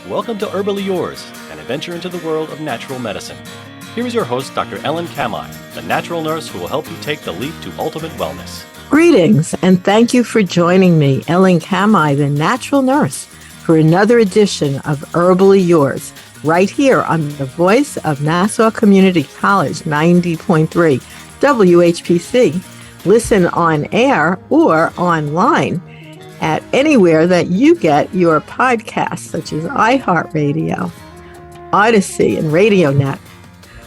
Welcome to Herbally Yours, an adventure into the world of natural medicine. Here is your host, Dr. Ellen Kamai, the natural nurse who will help you take the leap to ultimate wellness. Greetings, and thank you for joining me, Ellen Kamai, the natural nurse, for another edition of Herbally Yours, right here on the voice of Nassau Community College 90.3 WHPC. Listen on air or online at anywhere that you get your podcasts, such as iHeartRadio, Odyssey, and RadioNet.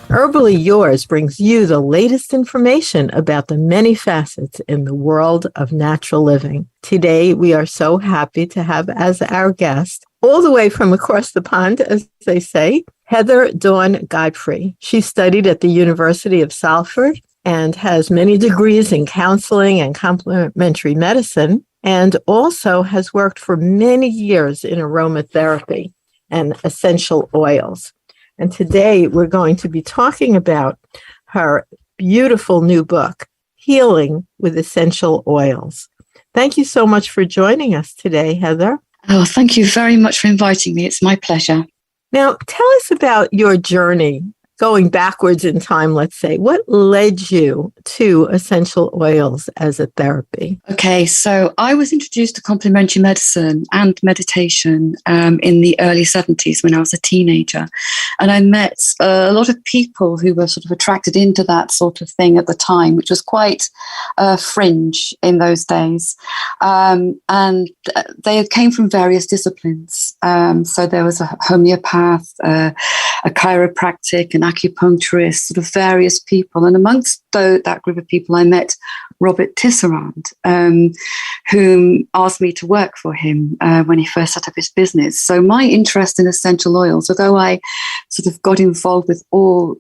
Herbally Yours brings you the latest information about the many facets in the world of natural living. Today, we are so happy to have as our guest, all the way from across the pond, as they say, Heather Dawn Godfrey. She studied at the University of Salford and has many degrees in counseling and complementary medicine, and also has worked for many years in aromatherapy and essential oils. And today we're going to be talking about her beautiful new book, Healing with Essential Oils. Thank you so much for joining us today, Heather. Oh, thank you very much for inviting me. It's my pleasure. Now, tell us about your journey, going backwards in time, let's say. What led you to essential oils as a therapy? Okay, so I was introduced to complementary medicine and meditation in the early 70s when I was a teenager. And I met a lot of people who were sort of attracted into that sort of thing at the time, which was quite fringe in those days. And they came from various disciplines. So there was a homeopath, a chiropractic, an acupuncturist, sort of various people. And amongst that group of people, I met Robert Tisserand, whom asked me to work for him when he first set up his business. So my interest in essential oils, although I sort of got involved with all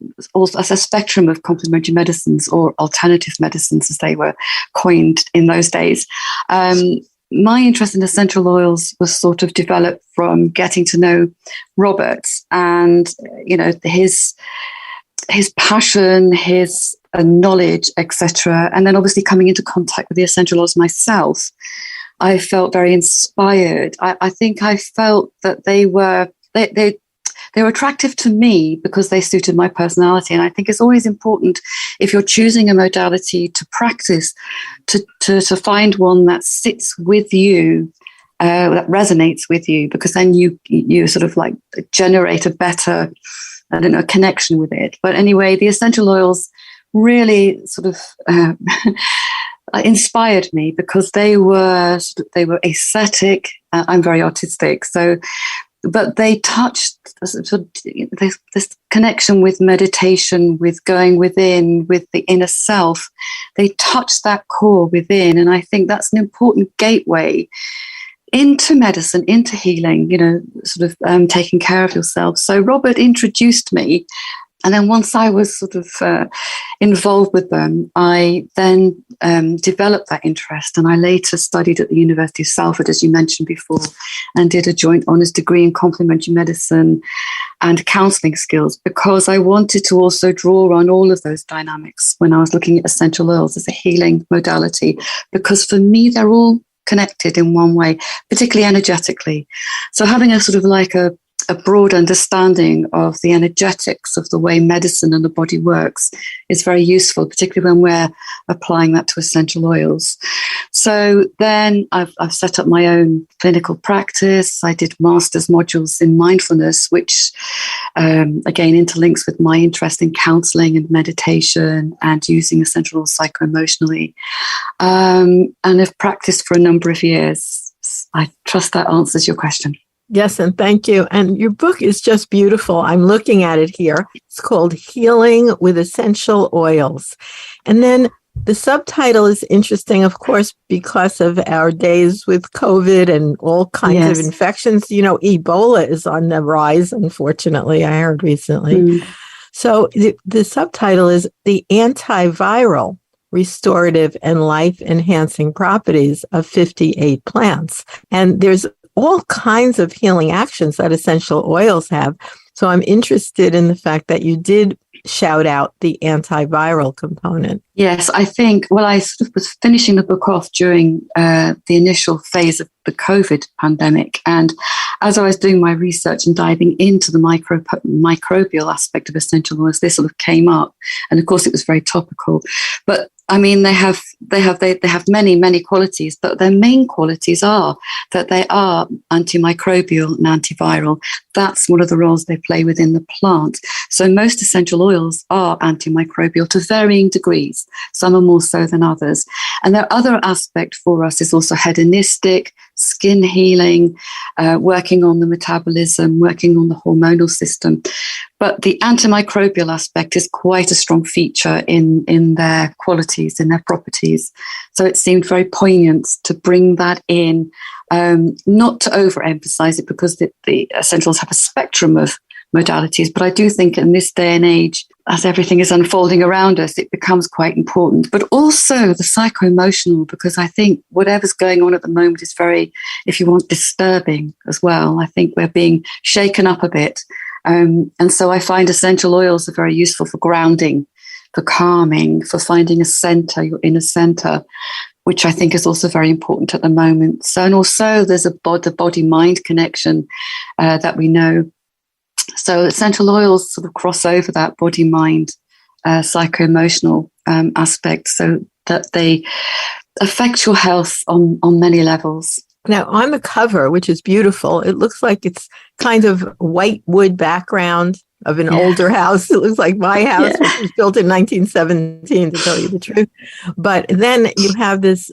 as a spectrum of complementary medicines or alternative medicines, as they were coined in those days, my interest in essential oils was sort of developed from getting to know Robert and, you know, his passion, his knowledge, etc. And then obviously coming into contact with the essential oils myself, I felt very inspired. I think I felt that they were attractive to me because they suited my personality. And I think it's always important, if you're choosing a modality to practice, to find one that sits with you, that resonates with you, because then you sort of like generate a better, I don't know, connection with it. But anyway, the essential oils really sort of inspired me because they were aesthetic. I'm very artistic, so. But they touched this connection with meditation, with going within, with the inner self. They touched that core within. And I think that's an important gateway into medicine, into healing, you know, sort of taking care of yourself. So Robert introduced me. And then once I was sort of involved with them, I then developed that interest. And I later studied at the University of Salford, as you mentioned before, and did a joint honours degree in complementary medicine and counselling skills, because I wanted to also draw on all of those dynamics when I was looking at essential oils as a healing modality, because for me, they're all connected in one way, particularly energetically. So having a sort of like a broad understanding of the energetics of the way medicine and the body works is very useful, particularly when we're applying that to essential oils. So then I've set up my own clinical practice. I did master's modules in mindfulness, which again interlinks with my interest in counseling and meditation and using essential oils psycho-emotionally. And I've practiced for a number of years. I trust that answers your question. Yes, and thank you. And your book is just beautiful. I'm looking at it here. It's called Healing with Essential Oils. And then the subtitle is interesting, of course, because of our days with COVID and all kinds of infections. You know, Ebola is on the rise, unfortunately, I heard recently. So the subtitle is The Antiviral, Restorative and Life-Enhancing Properties of 58 Plants. And there's all kinds of healing actions that essential oils have. So I'm interested in the fact that you did shout out the antiviral component. Yes, I think, well, I sort of was finishing the book off during the initial phase of the COVID pandemic. And as I was doing my research and diving into the microbial aspect of essential oils, this sort of came up. And of course, it was very topical. But I mean, they have many, many qualities, but their main qualities are that they are antimicrobial and antiviral. That's one of the roles they play within the plant. So most essential oils are antimicrobial to varying degrees. Some are more so than others. And their other aspect for us is also hedonistic, skin healing, working on the metabolism, working on the hormonal system. But the antimicrobial aspect is quite a strong feature in their qualities, in their properties. So it seemed very poignant to bring that in, not to overemphasize it because the essentials have a spectrum of modalities. But I do think in this day and age, as everything is unfolding around us, it becomes quite important. But also the psycho-emotional, because I think whatever's going on at the moment is very, if you want, disturbing as well. I think we're being shaken up a bit. And so I find essential oils are very useful for grounding, for calming, for finding a center, your inner center, which I think is also very important at the moment. So, and also there's the body-mind connection that we know. So essential oils sort of cross over that body-mind psycho-emotional aspect so that they affect your health on many levels. Now, on the cover, which is beautiful, it looks like it's kind of white wood background of an older house. It looks like my house, which was built in 1917, to tell you the truth. But then you have this,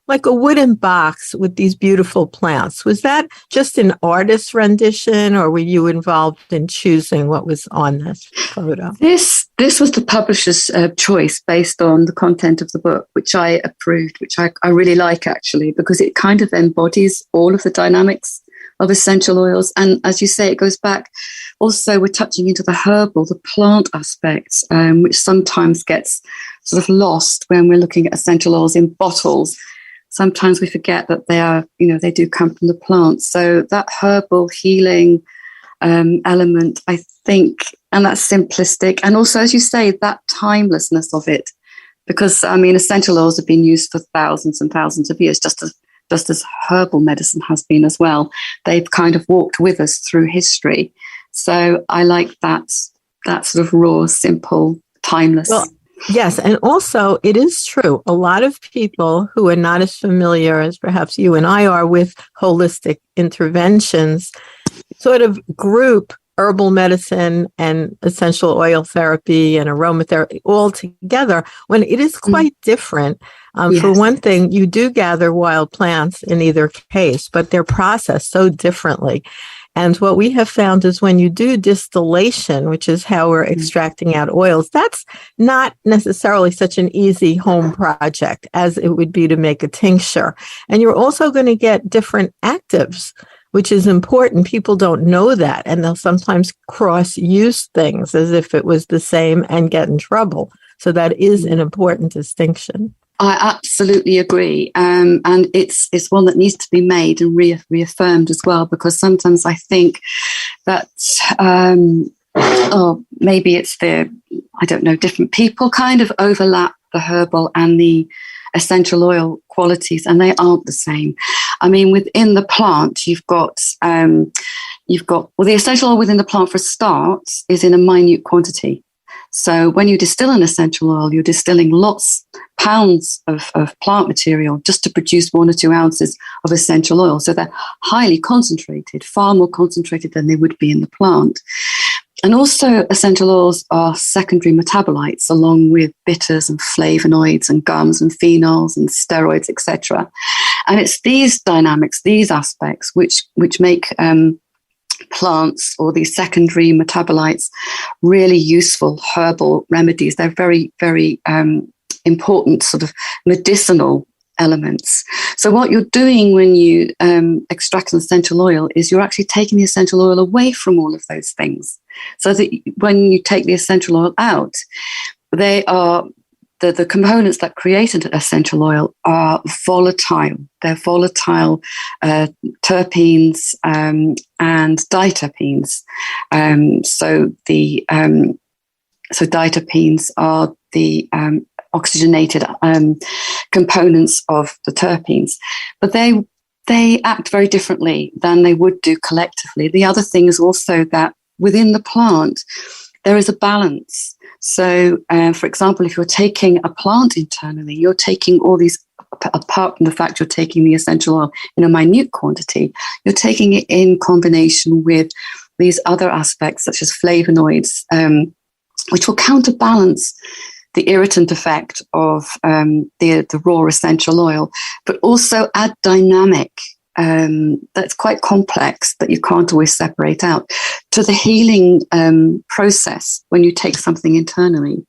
like a wooden box with these beautiful plants. Was that just an artist's rendition, or were you involved in choosing what was on this photo? This was the publisher's choice based on the content of the book, which I approved, which I really like, actually, because it kind of embodies all of the dynamics of essential oils. And as you say, it goes back. Also, we're touching into the herbal, the plant aspects, which sometimes gets sort of lost when we're looking at essential oils in bottles. Sometimes we forget that they are, they do come from the plant. So that herbal healing element, I think, and that's simplistic. And also, as you say, that timelessness of it, because, essential oils have been used for thousands and thousands of years, just as herbal medicine has been as well. They've kind of walked with us through history. So I like that sort of raw, simple, timeless. Well, yes. And also it is true. A lot of people who are not as familiar as perhaps you and I are with holistic interventions sort of group herbal medicine and essential oil therapy and aromatherapy all together when it is quite different. Yes. For one thing, you do gather wild plants in either case, but they're processed so differently. And what we have found is when you do distillation, which is how we're extracting out oils, that's not necessarily such an easy home project as it would be to make a tincture. And you're also going to get different actives, which is important. People don't know that, and they'll sometimes cross-use things as if it was the same and get in trouble. So that is an important distinction. I absolutely agree. And it's one that needs to be made and reaffirmed as well, because sometimes I think that, maybe it's different people kind of overlap the herbal and the essential oil qualities, and they aren't the same. Within the plant, you've got the essential oil within the plant for a start is in a minute quantity. So when you distill an essential oil, you're distilling pounds of plant material just to produce 1 or 2 ounces of essential oil. So they're highly concentrated, far more concentrated than they would be in the plant. And also essential oils are secondary metabolites along with bitters and flavonoids and gums and phenols and steroids, etc. And it's these dynamics, these aspects, which make plants or these secondary metabolites really useful herbal remedies. They're very, very important sort of medicinal elements. So what you're doing when you extract an essential oil is you're actually taking the essential oil away from all of those things, so that when you take the essential oil out, they are the components that create an essential oil are volatile. They're volatile terpenes and diterpenes. So the So diterpenes are the oxygenated components of the terpenes, but they act very differently than they would do collectively. The other thing is also that within the plant, there is a balance. So, for example, if you're taking a plant internally, you're taking all these, apart from the fact you're taking the essential oil in a minute quantity, you're taking it in combination with these other aspects, such as flavonoids, which will counterbalance the irritant effect of the raw essential oil, but also add dynamic that's quite complex, that you can't always separate out, to the healing process when you take something internally.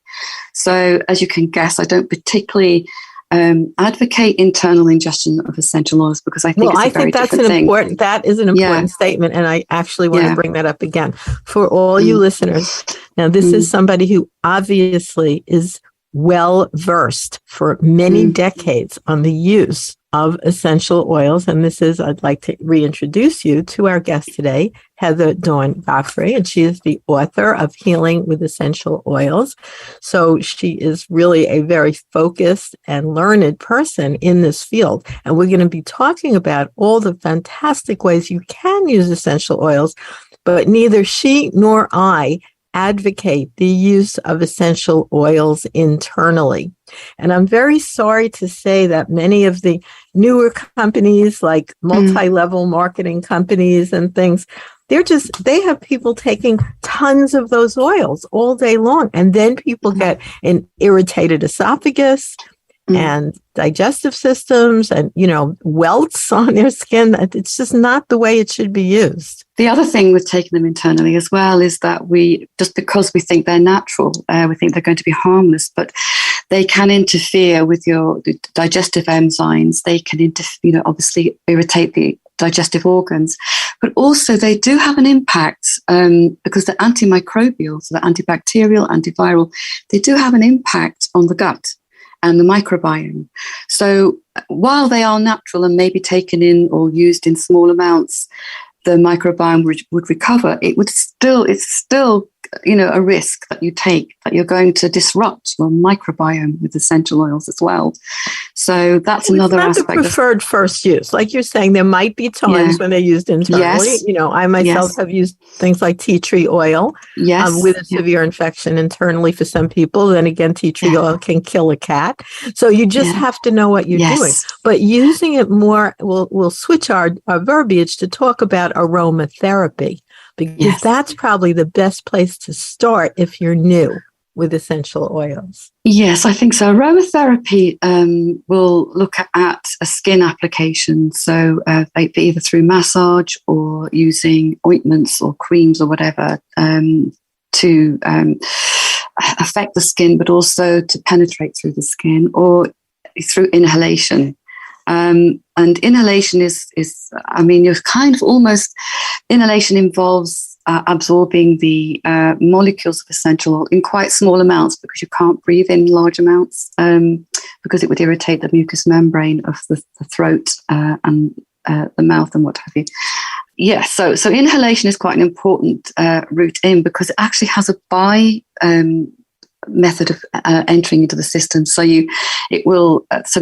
So as you can guess, I don't particularly advocate internal ingestion of essential oils, because I think it's a very different thing. That is an important statement, and I actually want to bring that up again for all you listeners. Now, this is somebody who obviously is well versed for many decades on the use of essential oils. And I'd like to reintroduce you to our guest today, Heather Dawn Godfrey, and she is the author of Healing with Essential Oils. So she is really a very focused and learned person in this field. And we're going to be talking about all the fantastic ways you can use essential oils, but neither she nor I advocate the use of essential oils internally. And I'm very sorry to say that many of the newer companies, like multi-level marketing companies and things, they have people taking tons of those oils all day long. And then people get an irritated esophagus and digestive systems and, welts on their skin. It's just not the way it should be used. The other thing with taking them internally as well is that just because we think they're natural, we think they're going to be harmless, but they can interfere with your digestive enzymes. They can obviously irritate the digestive organs, but also they do have an impact because they're antimicrobial, so they're antibacterial, antiviral. They do have an impact on the gut and the microbiome. So while they are natural and may be taken in or used in small amounts, the microbiome would recover. It's still a risk that you take, that you're going to disrupt your microbiome with essential oils as well. So that's another aspect. The preferred first use. Like you're saying, there might be times when they're used internally. Yes. I myself have used things like tea tree oil with a severe infection internally for some people. Then again, tea tree oil can kill a cat. So you just have to know what you're doing. But using it more, we'll switch our verbiage to talk about aromatherapy, because that's probably the best place to start if you're new with essential oils. Yes, I think so. Aromatherapy will look at a skin application, so either through massage or using ointments or creams or whatever to affect the skin, but also to penetrate through the skin, or through inhalation. And inhalation is you're kind of almost, inhalation involves absorbing the molecules of essential oil in quite small amounts, because you can't breathe in large amounts because it would irritate the mucous membrane of the throat and the mouth and what have you. Yes, so inhalation is quite an important route in, because it actually has a method of entering into the system. So the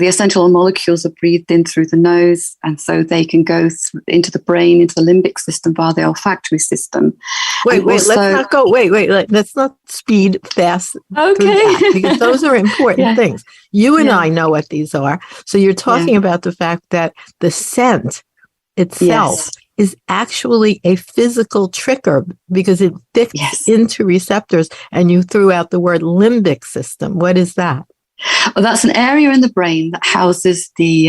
essential oil molecules are breathed in through the nose, and so they can go into the brain, into the limbic system via the olfactory system. Let's not speed fast through that, because those are important things. You and I know what these are. So you're talking about the fact that the scent itself is actually a physical trigger, because it fits into receptors, and you threw out the word limbic system. What is that? Well, that's an area in the brain that houses the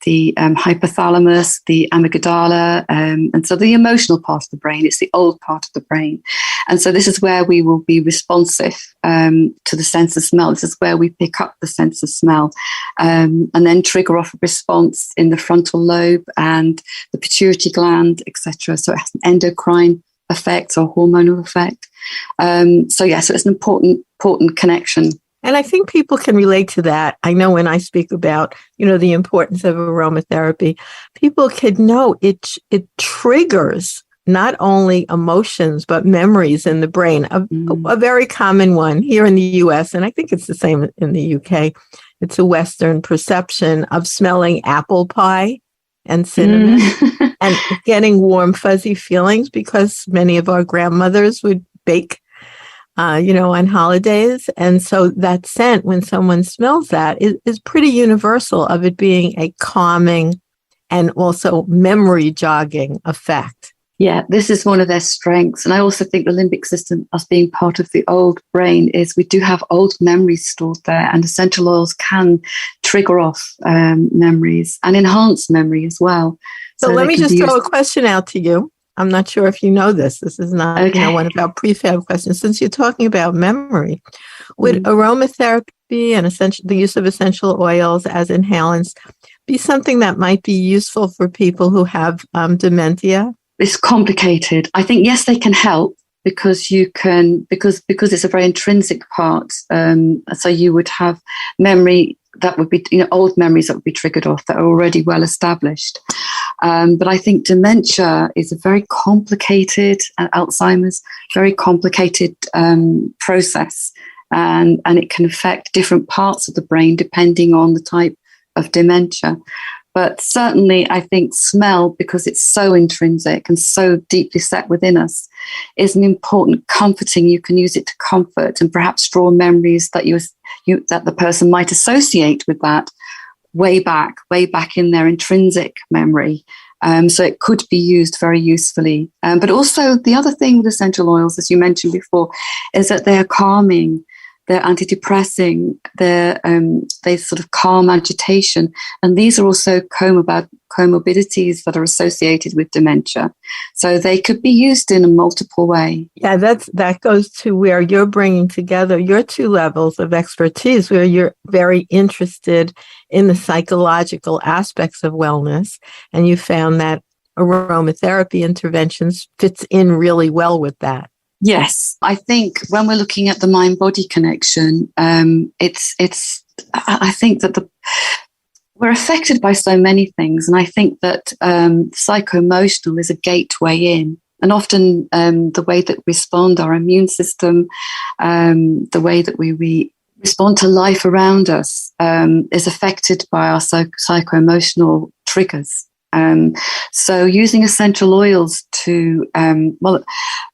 hypothalamus, the amygdala, and so the emotional part of the brain. It's the old part of the brain. And so this is where we will be responsive to the sense of smell. This is where we pick up the sense of smell and then trigger off a response in the frontal lobe and the pituitary gland, etc. So it has an endocrine effect or hormonal effect. So it's an important connection. And I think people can relate to that. I know when I speak about, the importance of aromatherapy, people can know it triggers not only emotions, but memories in the brain. A very common one here in the US, and I think it's the same in the UK. It's a Western perception of smelling apple pie and cinnamon and getting warm, fuzzy feelings because many of our grandmothers would bake, on holidays. And so that scent, when someone smells that, is pretty universal of it being a calming and also memory jogging effect. Yeah, this is one of their strengths. And I also think the limbic system, as being part of the old brain, is we do have old memories stored there, and essential oils can trigger off memories and enhance memory as well. So let me just throw a question out to you. I'm not sure if you know this. This is not one of our prefab questions. Since you're talking about memory, would aromatherapy and the use of essential oils as inhalants be something that might be useful for people who have dementia? It's complicated. I think, yes, they can help because because it's a very intrinsic part. So you would have memory that would be, old memories that would be triggered off that are already well established. But I think dementia is a very complicated, Alzheimer's, very complicated process. And it can affect different parts of the brain depending on the type of dementia. But certainly, I think smell, because it's so intrinsic and so deeply set within us, is an important comforting. You can use it to comfort and perhaps draw memories that that the person might associate with that way back in their intrinsic memory. So it could be used very usefully. But also, the other thing with essential oils, as you mentioned before, is that they are calming. They're antidepressing, they sort of calm agitation. And these are also comorbidities that are associated with dementia. So they could be used in a multiple way. Yeah, that goes to where you're bringing together your two levels of expertise, where you're very interested in the psychological aspects of wellness. And you found that aromatherapy interventions fits in really well with that. Yes, I think when we're looking at the mind-body connection, I think that we're affected by so many things, and I think that psycho-emotional is a gateway in. And often the way that we respond, our immune system, the way that we respond to life around us is affected by our psycho-emotional triggers. So using essential oils to,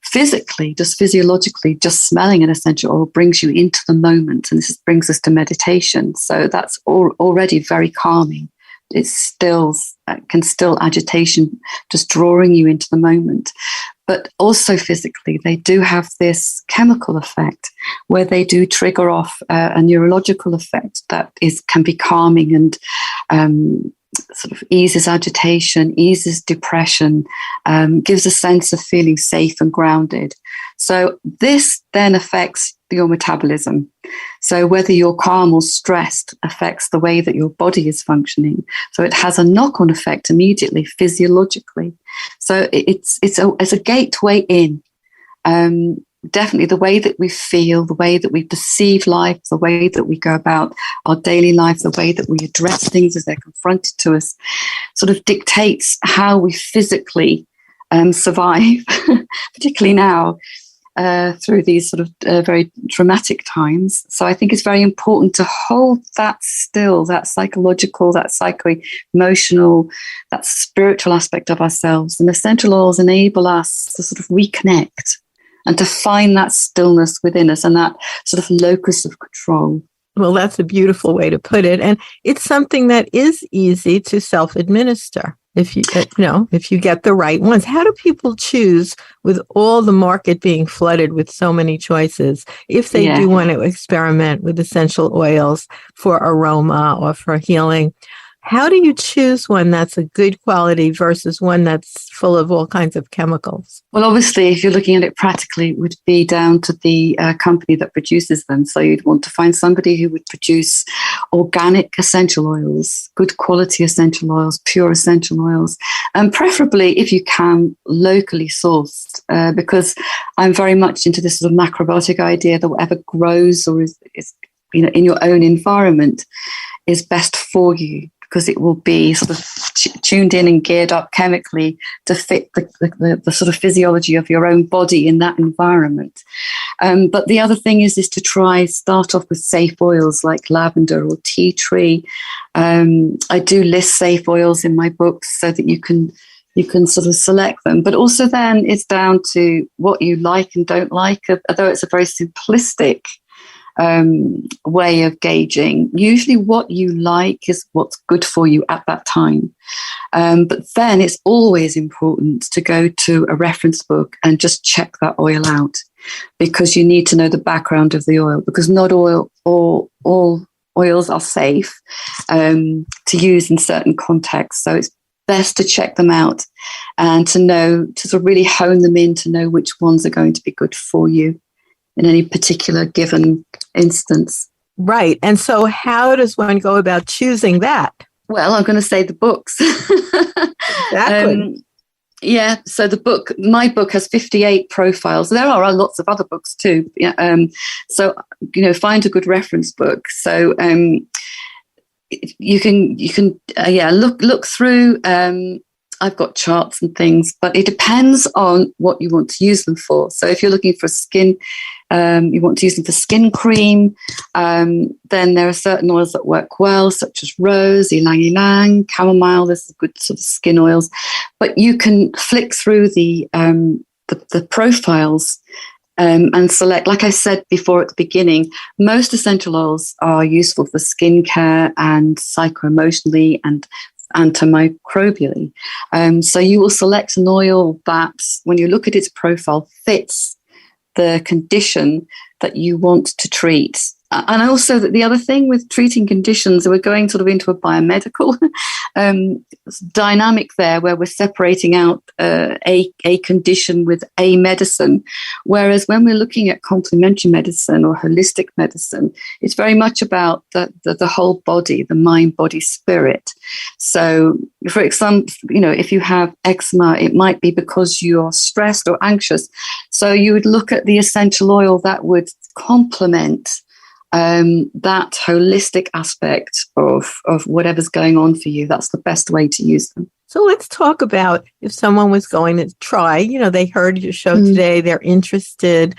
physically, just physiologically, just smelling an essential oil brings you into the moment. And this brings us to meditation. So that's already very calming. It can still agitation, just drawing you into the moment. But also physically, they do have this chemical effect where they do trigger off a neurological effect that can be calming and sort of eases agitation, eases depression, gives a sense of feeling safe and grounded. So this then affects your metabolism. So whether you're calm or stressed affects the way that your body is functioning. So it has a knock-on effect immediately, physiologically. So it's a gateway in. Definitely the way that we feel, the way that we perceive life, the way that we go about our daily life, the way that we address things as they're confronted to us, sort of dictates how we physically survive, particularly now through these sort of very traumatic times. So I think it's very important to hold that still, that psychological, that psycho-emotional, that spiritual aspect of ourselves. And essential oils enable us to sort of reconnect and to find that stillness within us and that sort of locus of control. Well, that's a beautiful way to put it. And it's something that is easy to self-administer if you get the right ones. How do people choose, with all the market being flooded with so many choices, if they do want to experiment with essential oils for aroma or for healing? How do you choose one that's a good quality versus one that's full of all kinds of chemicals? Well, obviously, if you're looking at it practically, it would be down to the company that produces them. So you'd want to find somebody who would produce organic essential oils, good quality essential oils, pure essential oils, and preferably, if you can, locally sourced, because I'm very much into this sort of macrobiotic idea that whatever grows or is in your own environment is best for you. because it will be sort of tuned in and geared up chemically to fit the sort of physiology of your own body in that environment. But the other thing is to start off with safe oils like lavender or tea tree. I do list safe oils in my books so that you can sort of select them. But also then it's down to what you like and don't like, although it's a very simplistic way of gauging. Usually what you like is what's good for you at that time. But then it's always important to go to a reference book and just check that oil out, because you need to know the background of the oil, because not all oils are safe to use in certain contexts. So it's best to check them out and to sort of really hone them in to know which ones are going to be good for you in any particular given instance. Right. And so how does one go about choosing that? Well, I'm going to say the books. Exactly. Yeah. So my book has 58 profiles. There are lots of other books too. Yeah. So, find a good reference book. So, you can look through. I've got charts and things, but it depends on what you want to use them for. So if you're looking for skin, you want to use them for skin cream, then there are certain oils that work well, such as rose, ylang ylang, chamomile. There's good sort of skin oils, but you can flick through the profiles and select. Like I said before at the beginning, most essential oils are useful for skincare and psycho-emotionally and antimicrobially. So you will select an oil that, when you look at its profile, fits the condition that you want to treat. And also the other thing with treating conditions, we're going sort of into a biomedical dynamic there, where we're separating out a condition with a medicine. Whereas when we're looking at complementary medicine or holistic medicine, it's very much about the whole body, the mind, body, spirit. So, for example, if you have eczema, it might be because you're stressed or anxious. So you would look at the essential oil that would complement that holistic aspect of whatever's going on for you. That's the best way to use them. So let's talk about if someone was going to try, they heard your show today, they're interested,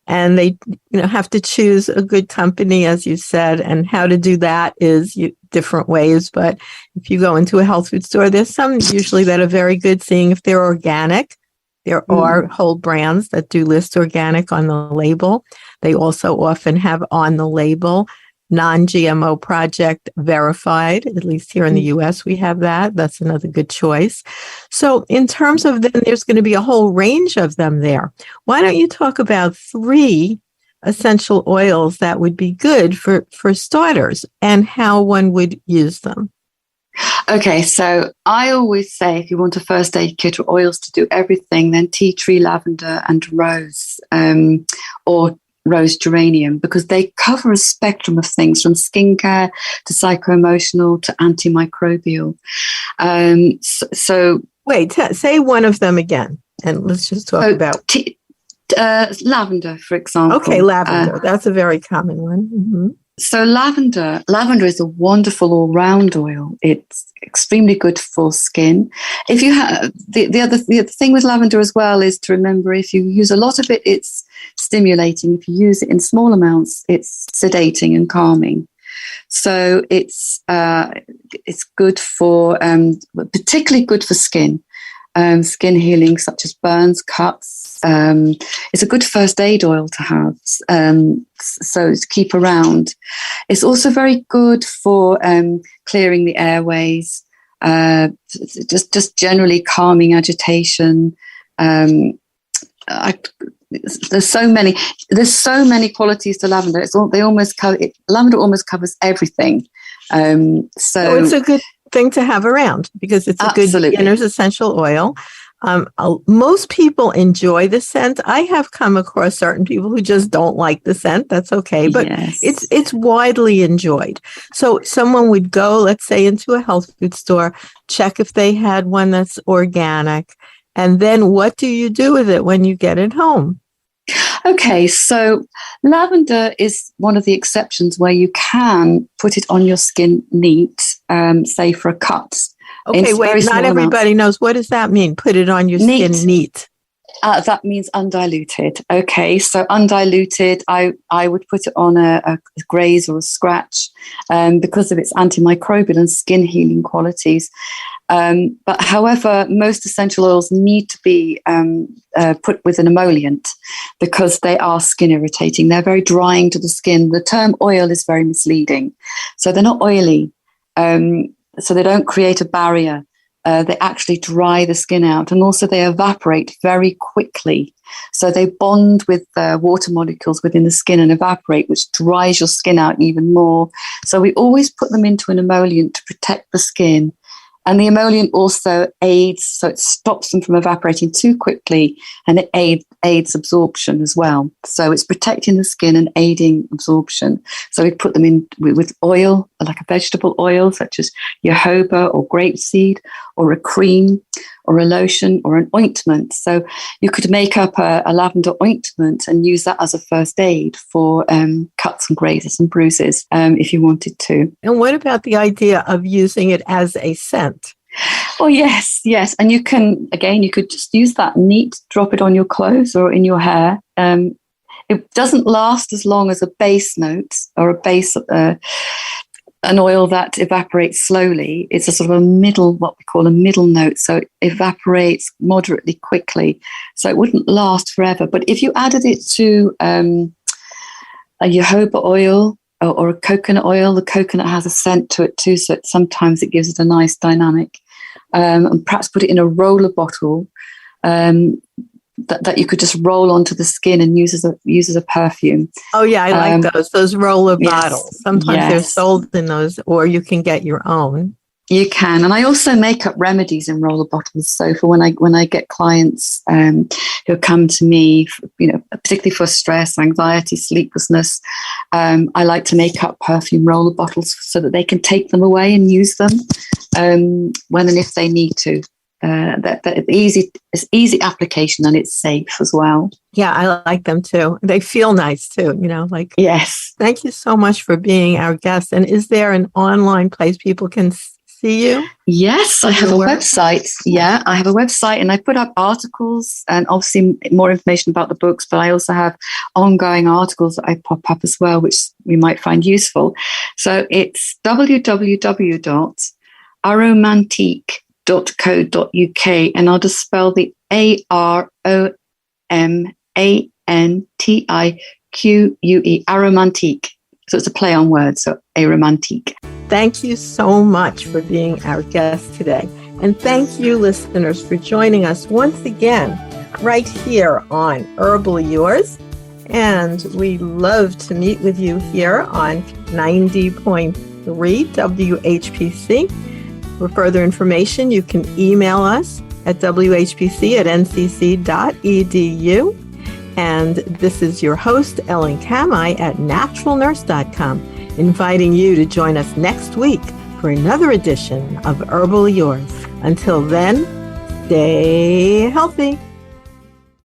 and they, have to choose a good company, as you said, and how to do that is different ways. But if you go into a health food store, there's some usually that are very good, seeing if they're organic. There are whole brands that do list organic on the label. They also often have on the label non-GMO project verified. At least here in the U.S. we have that. That's another good choice. So in terms of then, there's going to be a whole range of them there. Why don't you talk about 3 essential oils that would be good for starters and how one would use them? Okay, so I always say if you want a first aid kit or oils to do everything, then tea tree, lavender and rose, or rose geranium, because they cover a spectrum of things from skincare to psycho-emotional to antimicrobial. So wait, say one of them again, and let's just talk about lavender, for example. Okay, lavender. That's a very common one. Mm-hmm. So lavender is a wonderful all-round oil. It's extremely good for skin. If you have the other thing with lavender as well is to remember, if you use a lot of it, it's stimulating. If you use it in small amounts, it's sedating and calming. So it's good for particularly good for skin. Skin healing, such as burns, cuts. It's a good first aid oil to have, so to keep around. It's also very good for clearing the airways, just generally calming agitation. There's so many qualities to lavender. Lavender almost covers everything. So it's a good thing to have around because it's a good beginner's essential oil. Most people enjoy the scent. I have come across certain people who just don't like the scent. That's okay, but it's widely enjoyed. So someone would go, let's say, into a health food store, check if they had one that's organic, and then what do you do with it when you get it home? Okay, so lavender is one of the exceptions where you can put it on your skin neat say for a cut. Okay, wait, not everybody knows. What does that mean? Put it on your skin neat. That means undiluted. Okay, so undiluted, I would put it on a graze or a scratch because of its antimicrobial and skin healing qualities. But however, most essential oils need to be put with an emollient because they are skin irritating. They're very drying to the skin. The term oil is very misleading. So they're not oily. So they don't create a barrier. They actually dry the skin out, and also they evaporate very quickly. So they bond with water molecules within the skin and evaporate, which dries your skin out even more. So we always put them into an emollient to protect the skin. And the emollient also aids, so it stops them from evaporating too quickly, and it aids absorption as well. So it's protecting the skin and aiding absorption. So we put them in with oil, like a vegetable oil, such as jojoba or grapeseed, or a cream, or a lotion, or an ointment. So you could make up a lavender ointment and use that as a first aid for cuts and grazes and bruises if you wanted to. And what about the idea of using it as a scent? Oh, yes. And you could just use that neat, drop it on your clothes or in your hair. It doesn't last as long as a base note or an oil that evaporates slowly. It's a sort of what we call a middle note. So it evaporates moderately quickly. So it wouldn't last forever. But if you added it to a jojoba oil or a coconut oil, the coconut has a scent to it too. So sometimes it gives it a nice dynamic. And perhaps put it in a roller bottle that you could just roll onto the skin and use as a perfume. Oh yeah, I like those roller bottles. Sometimes they're sold in those, or you can get your own. You can, and I also make up remedies in roller bottles. So for when I get clients who come to me, particularly for stress, anxiety, sleeplessness, I like to make up perfume roller bottles so that they can take them away and use them when and if they need to. That it's easy application, and it's safe as well. Yeah, I like them too. They feel nice too, Yes. Thank you so much for being our guest. And is there an online place people can see you? Yes, I have a website. Yeah, I have a website, and I put up articles and obviously more information about the books, but I also have ongoing articles that I pop up as well, which we might find useful. So it's www.aromantique.co.uk, and I'll just spell the AROMANTIQUE, Aromantique. So it's a play on words, so Aromantique. Thank you so much for being our guest today. And thank you, listeners, for joining us once again right here on Herbally Yours. And we love to meet with you here on 90.3 WHPC. For further information, you can email us at whpc@ncc.edu. And this is your host, Ellen Kamai at naturalnurse.com, inviting you to join us next week for another edition of Herbally Yours. Until then, stay healthy.